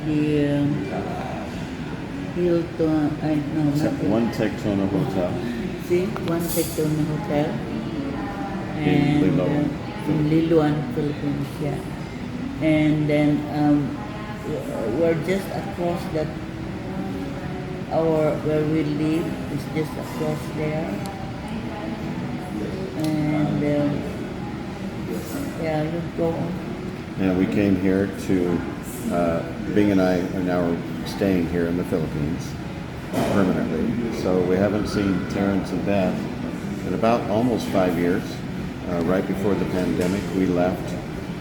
the Hilton, no, not One Tectona Hotel. see, one Tectona Hotel. In And Liloan, in Liloan, Philippines, yeah. And then we're just across that, where we live is just across there. And yeah, you go on. And we came here to, Bing and I are now staying here in the Philippines permanently. So we haven't seen Terence and Beth in about almost 5 years. Right before the pandemic, we left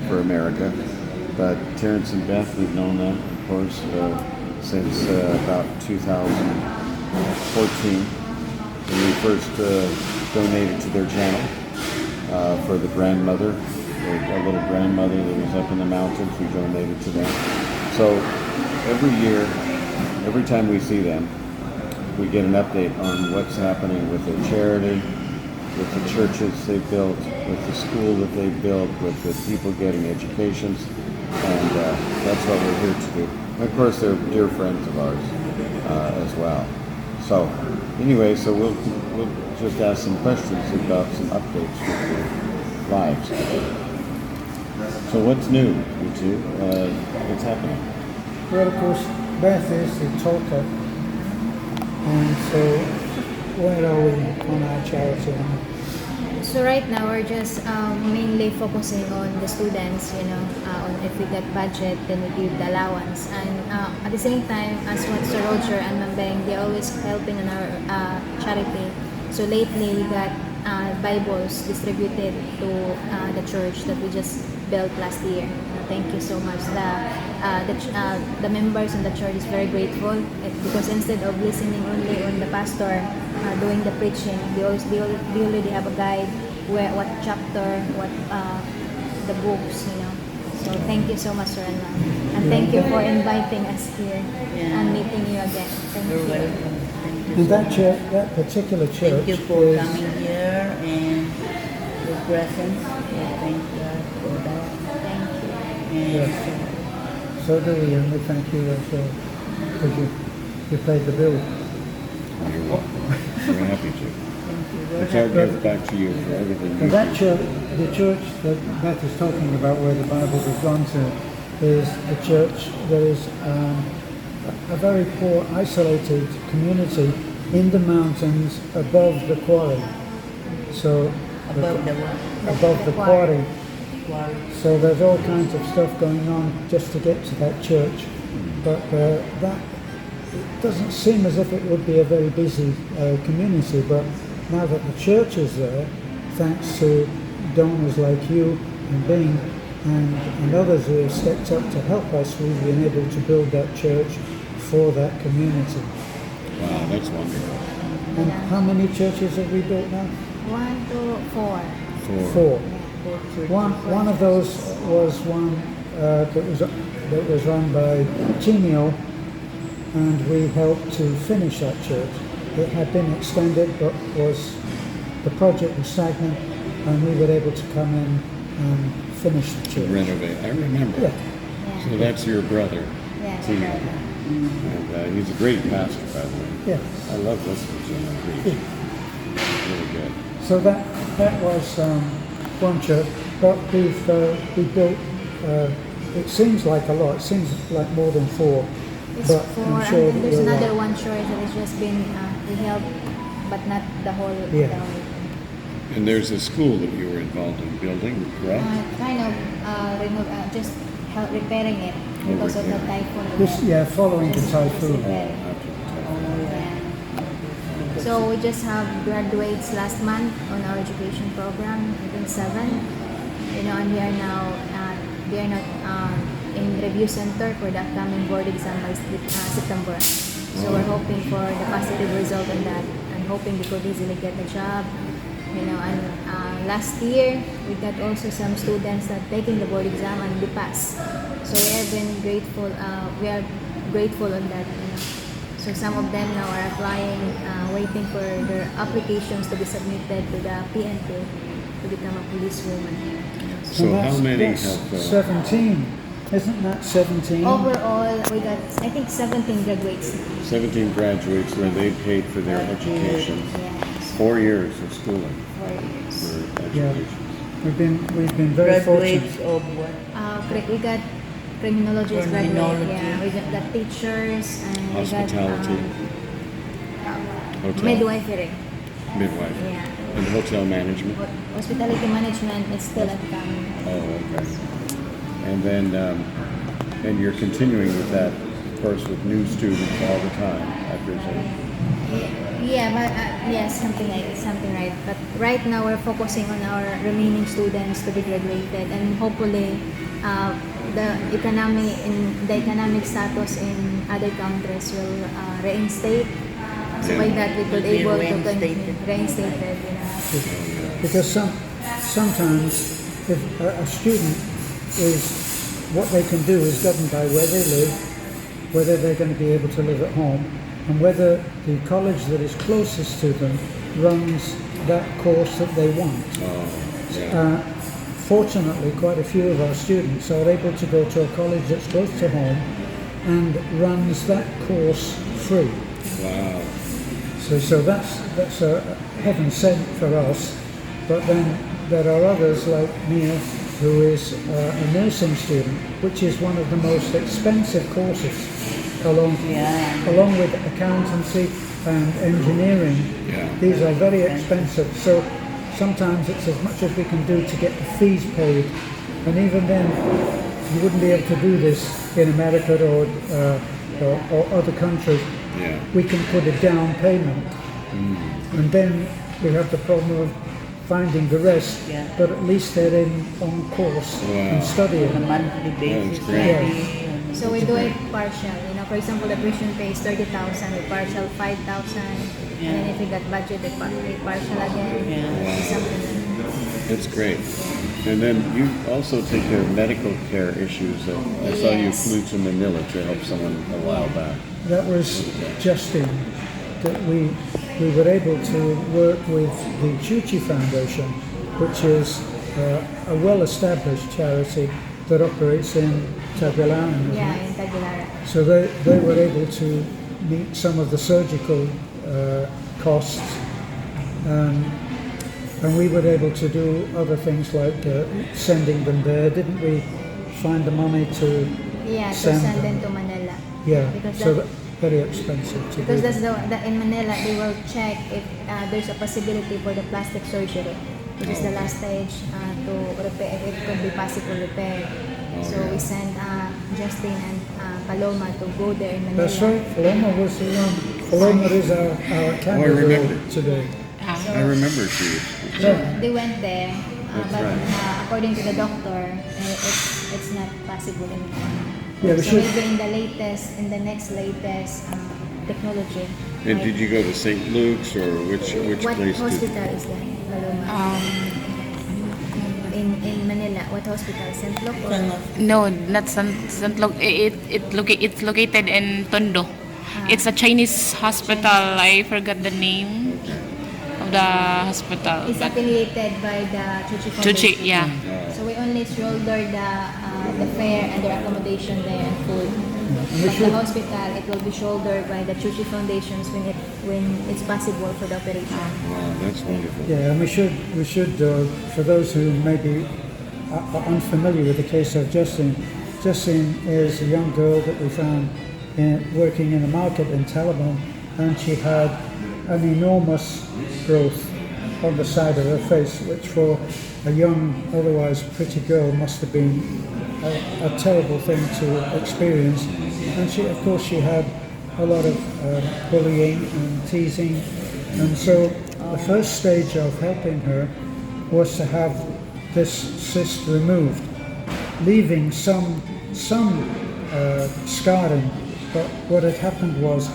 for America. But Terence and Beth, we've known them, of course, since about 2014. When we first donated to their channel for the grandmother, a little grandmother that was up in the mountains. We donated to them. So every year, every time we see them, we get an update on what's happening with their charity, with the churches they built, with the school that they built, with the people getting educations, and that's what we're here to do. And of course, they're dear friends of ours as well. So anyway, so we'll just ask some questions about some updates with their lives. So what's new, you two? What's happening? Well, of course, Beth is the talker, and so where are we on our charity? So right now we're just mainly focusing on the students, on if we get budget, then we give the allowance. And at the same time, as what Sir Roger and Mambeng, they're always helping in our charity. So lately we got Bibles distributed to the church that we just built last year. Thank you so much. The members in the church is very grateful because instead of listening only on the pastor doing the preaching, they already have a guide what chapter, what the books, So thank you so much, Sir and Ma'am. And thank you for inviting us here and meeting you again. Thank You're you. welcome. Thank you. And that church, that particular church, Thank you for is, coming here and your presence. Thank God for that. Thank you. And Yes. So do we, and we thank you as well, because you paid the bill. You're welcome. We're happy to. thank you. We're It's our happy. gift back to you for everything you And that do. church, the church that Beth is talking about, where the Bibles have gone to, is the church. There is a very poor, isolated community in the mountains above the quarry. So Above the what? above the quarry. Quarry. So there's all kinds of stuff going on just to get to that church. But that it doesn't seem as if it would be a very busy community. But now that the church is there, thanks to donors like you and Bing and others who have stepped up to help us, we've been able to build that church for that community. Wow, that's wonderful. And how many churches have we built now? 1, 2, 4. Four. Four churches. One of those was one that was run by Chimio, and we helped to finish that church. It had been extended, but the project was stagnant, and we were able to come in and finish the church. Renovate. I remember. Yeah. So that's your brother, Yes, Tio. brother. And he's a great pastor, by the way. Yeah. I love listening to him preach. Really good. So that was one church, but we built. It seems like a lot. It seems like more than 4. It's but 4, I'm and sure then that there's you're another right. one church that has just been we helped, but not the whole. Yeah. And there's a school that you were involved in building, correct? Kind of just repairing it because of the typhoon. Following the typhoon. After the typhoon. Yeah. So we just have graduates last month on our education program, I think 7. And we are now in review center for the upcoming board exam by September. So we're hoping for the positive result on that, and hoping we could easily get a job. And last year we got also some students that taking the board exam and they pass. So we have been grateful. We are grateful on that. So some of them now are applying, waiting for their applications to be submitted to the PNP to become a policewoman. So how many that's have... 17 Isn't that 17? Overall, we got, I think, 17 graduates. 17 graduates where they paid for their education. Yes, 4 years of schooling 4 years. for Yeah. education. We've been very Graduates fortunate. of what? We got criminologists graduate. Criminology. Yeah, we got teachers and Hospitality. we got Hotel. midwifery. Midwife. Yeah. And hotel management. Hospitality management is still at coming. Oh, okay. And then, and you're continuing with that, of course, with new students all the time, I presume. Yeah, but yes, something right. But right now we're focusing on our remaining students to be graduated, and hopefully, the economic status in other countries will reinstate. So by that we could Will be able to reinstated. reinstated, you know. Because sometimes if a student is, what they can do is governed by where they live, whether they're going to be able to live at home, and whether the college that is closest to them runs that course that they want. Oh, yeah. Fortunately, quite a few of our students are able to go to a college that's close to home and runs that course free. Wow. So that's a heaven sent for us. But then there are others like Mia, who is a nursing student, which is one of the most expensive courses, along with accountancy and engineering. Yeah. These are very expensive. So sometimes it's as much as we can do to get the fees paid, and even then, you wouldn't be able to do this in America or other countries. Yeah. We can put a down payment, and then we have the problem of finding the rest, Yeah. but at least they're on course and On a studying. monthly basis. That's great. maybe, So we do it partial. You know, for example, the tuition fee is 30,000, we partial 5,000, Yeah. and then if we got budget, we partial again. Yeah. Something like that. That's great. And then you also take care of medical care issues. I saw you Yes. flew to Manila to help someone a while back. That was Justin, that we were able to work with the Chuchi Foundation, which is a well-established charity that operates in Tagbilaran. isn't Yeah, it? in Tagbilaran. So they were able to meet some of the surgical costs, and we were able to do other things like sending them there. Didn't we find the money to Yeah, to send send them? them to Manila. Yeah, Because so that- very expensive to Because do. that's in Manila, they will check if there's a possibility for the plastic surgery, which is the last stage to repair, if it could be possible repair. So we send Justin and Paloma to go there in Manila. That's right. Paloma was the one. Paloma is our camera girl remember. today. I remember she. So they went there, That's but right. according to the doctor, it's not possible anymore. Yeah, we So should. maybe in the next latest technology. And might- did you go to St. Luke's or which What place? hospital is that, Paloma? In Manila, what hospital? St. Luke or? No, not St. Luke. It's located in Tondo. It's a Chinese hospital. I forgot the name of the hospital. It's But affiliated by the Chuchi Chuchi, Foundation. yeah. So we only shoulder the fare and their accommodation there and food. we But should- the hospital, it will be shouldered by the Chuchi Foundations when it's possible for the operation. Wow, that's wonderful. Yeah, and we should for those who may be unfamiliar with the case of Justin. Justin is a young girl that we found working in a market in Taliban, and she had an enormous growth on the side of her face, which for a young, otherwise pretty girl must have been a terrible thing to experience. And of course, she had a lot of bullying and teasing, and so the first stage of helping her was to have this cyst removed, leaving some scarring. But what had happened was,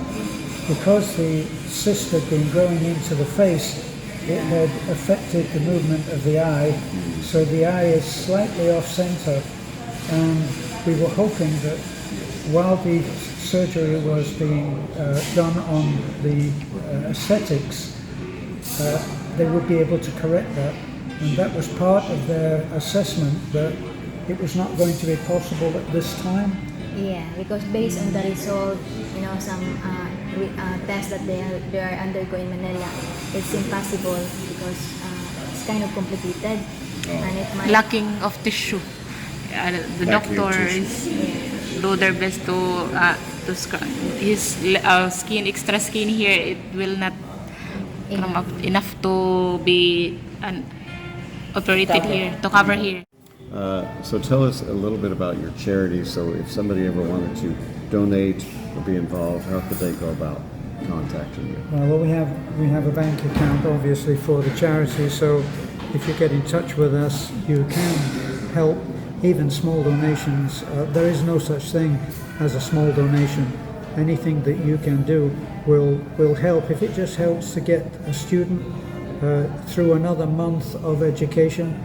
because the cyst had been growing into the face, it had affected the movement of the eye, so the eye is slightly off center, and we were hoping that while the surgery was being done on the aesthetics, they would be able to correct that, and that was part of their assessment, that it was not going to be possible at this time. Yeah, because based on the result, some tests that they are undergoing in Manila, it's impossible because it's kind of complicated, and it might Lacking of tissue. The Lacking of doctors do their best to his skin, extra skin here. It will not come up enough to be operated Cover. here, to cover here. So tell us a little bit about your charity. So if somebody ever wanted to donate or be involved, how could they go about contacting you? Well, we have a bank account, obviously, for the charity. So if you get in touch with us, you can help. Even small donations. There is no such thing as a small donation. Anything that you can do will help. If it just helps to get a student through another month of education,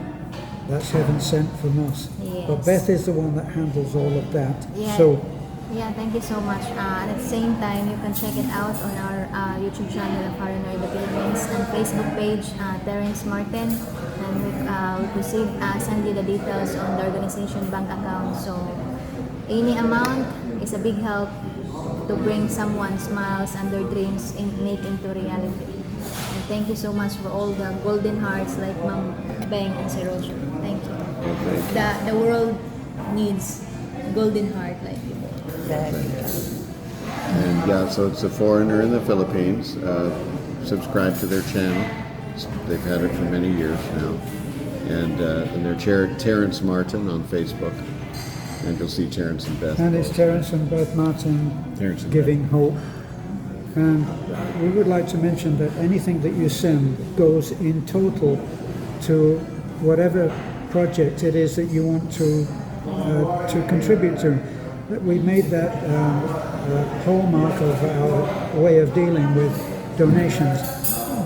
that's heaven sent from us. Yes. But Beth is the one that handles all of that. Yeah. So Yeah, thank you so much. And at the same time, you can check it out on our YouTube channel, A FORIEGNER in the Philippines, and Facebook page, Terence Martin. And we'll send you the details on the organization bank account. So any amount is a big help to bring someone's smiles and their dreams make into reality. And thank you so much for all the golden hearts like Ma'am Beng and Sir Roger. Thank you. The world needs golden heart like you. And yeah, so it's A Foreigner in the Philippines. Subscribe to their channel. They've had it for many years now. And they're Terence Martin on Facebook. And you'll see Terence and Beth. and it's Terence and Beth Martin Terence and Giving Hope. And we would like to mention that anything that you send goes in total to whatever project it is that you want to contribute to. We made that hallmark of our way of dealing with donations.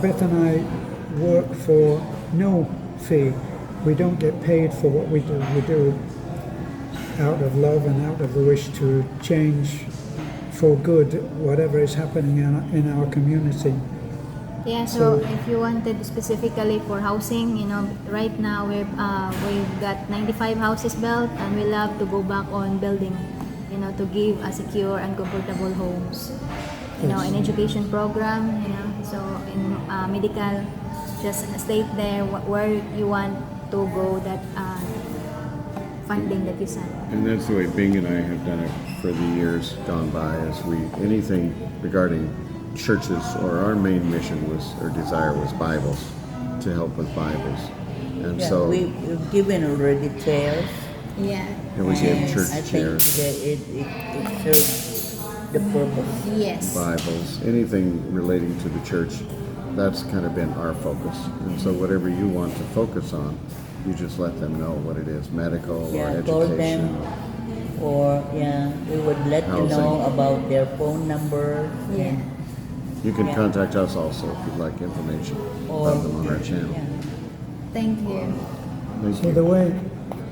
Beth and I work for no fee. We don't get paid for what we do. We do out of love and out of the wish to change for good whatever is happening in our community. Yeah, so if you wanted specifically for housing, right now we've got 95 houses built, and we love to go back on building, to give a secure and comfortable homes. In education program, so in medical, just state there where you want to go that funding that you send. And that's the way Bing and I have done it for the years gone by. As anything regarding churches, or our main mission was, or desire was Bibles, to help with Bibles. And Yeah, so we've given already chairs. Yeah. and we gave And church I think chairs, that it serves the purpose. Yes. Bibles, anything relating to the church. That's kind of been our focus. And so whatever you want to focus on, you just let them know what it is, medical or Yeah, call education. them, or we would let you Housing. know about their phone number. Yeah. You can Yeah. contact us also if you'd like information about them on our channel. Yeah. Thank you. Thank So you.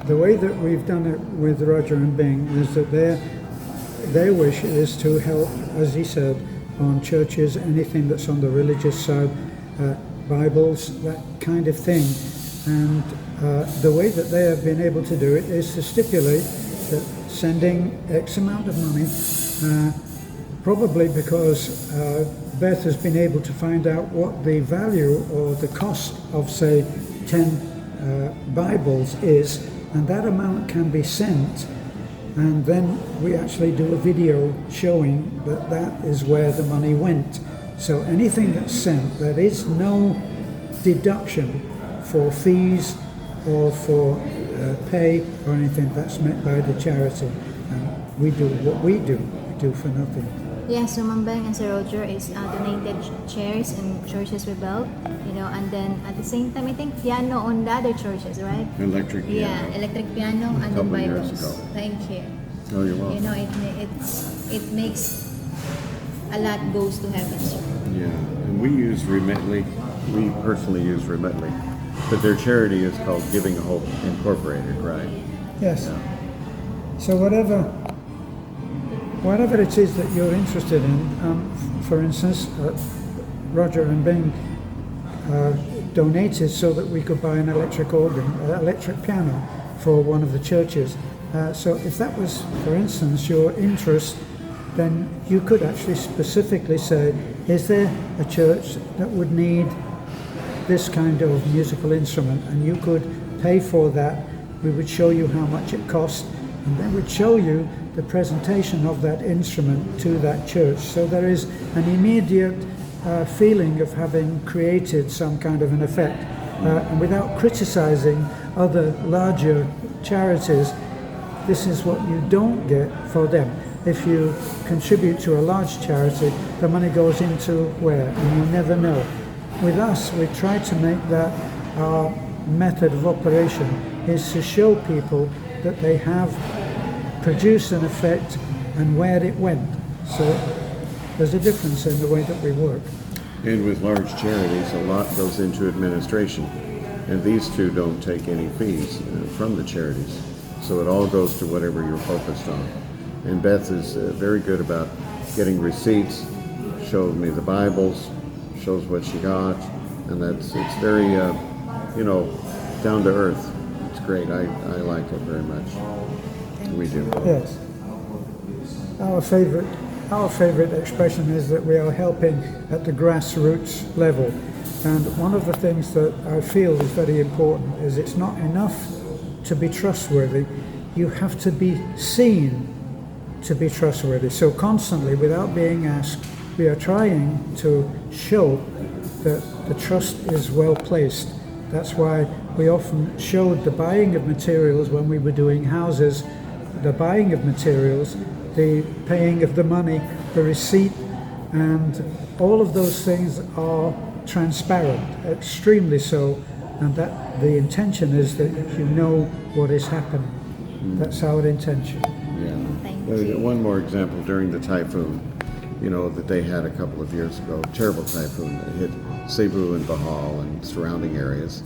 the way that we've done it with Roger and Bing is that their wish is to help, as he said, on churches, anything that's on the religious side, Bibles, that kind of thing. And the way that they have been able to do it is to stipulate that sending X amount of money, probably because Beth has been able to find out what the value or the cost of, say, 10 Bibles is, and that amount can be sent, and then we actually do a video showing that that is where the money went. So anything that's sent, there is no deduction for fees or for pay or anything that's met by the charity. And we do what we do for nothing. Yeah, so Ma'am Beng and Sir Roger is donated chairs in churches we built, and then at the same time, I think piano on the other churches, right? Electric piano. Yeah, electric piano and then couple years Bibles. ago. Thank you. Oh, you're welcome. It makes a lot goes to heaven. So. Yeah, and we use Remitly. We personally use Remitly. But their charity is called Giving Hope Incorporated, right? Yes. So whatever it is that you're interested in, for instance, Roger and Bing donated so that we could buy an electric organ, electric piano. for one of the churches. So if that was, for instance, your interest, then you could actually specifically say, is there a church that would need this kind of musical instrument? And you could pay for that. We would show you how much it costs, and then we'd show you the presentation of that instrument to that church. So there is an immediate feeling of having created some kind of an effect. And without criticizing other larger charities, this is what you don't get for them. If you contribute to a large charity, the money goes into where? And you never know. With us, we try to make that our method of operation is to show people that they have produced an effect and where it went. So there's a difference in the way that we work. And with large charities, a lot goes into administration. And these two don't take any fees from the charities. So it all goes to whatever you're focused on. And Beth is very good about getting receipts, shows me the Bibles, shows what she got, and it's very, down to earth. It's great. I like it very much. We do. Yes. Our favorite expression is that we are helping at the grassroots level. And one of the things that I feel is very important is it's not enough to be trustworthy. You have to be seen to be trustworthy. So constantly, without being asked, we are trying to show that the trust is well placed. That's why we often showed the buying of materials when we were doing houses, the buying of materials, the paying of the money, the receipt, and all of those things are transparent, extremely so, and that the intention is that you know what is happening. That's our intention. Thank you. One more example, during the typhoon, that they had a couple of years ago, terrible typhoon that hit Cebu and Bohol and surrounding areas.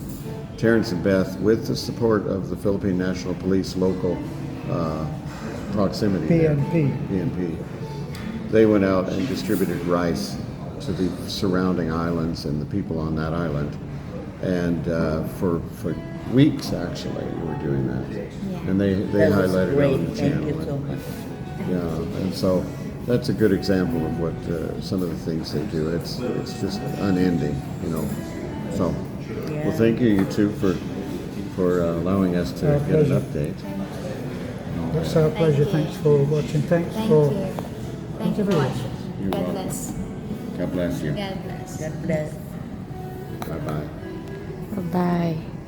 Terence and Beth, with the support of the Philippine National Police local proximity PNP, they went out and distributed rice to the surrounding islands and the people on that island. And for weeks, actually, we were doing that. Yeah. And they That was highlighted it great. on the Thank channel. you so much. Yeah, and so that's a good example of what some of the things they do. It's just unending, So, well, thank you two for allowing us to Our get an pleasure. update. That's our pleasure. you. Thanks for watching. Thanks Thank for you. Thank you for watching. You're God welcome. bless. God bless you. God bless. God bless. Bye bye. Bye-bye.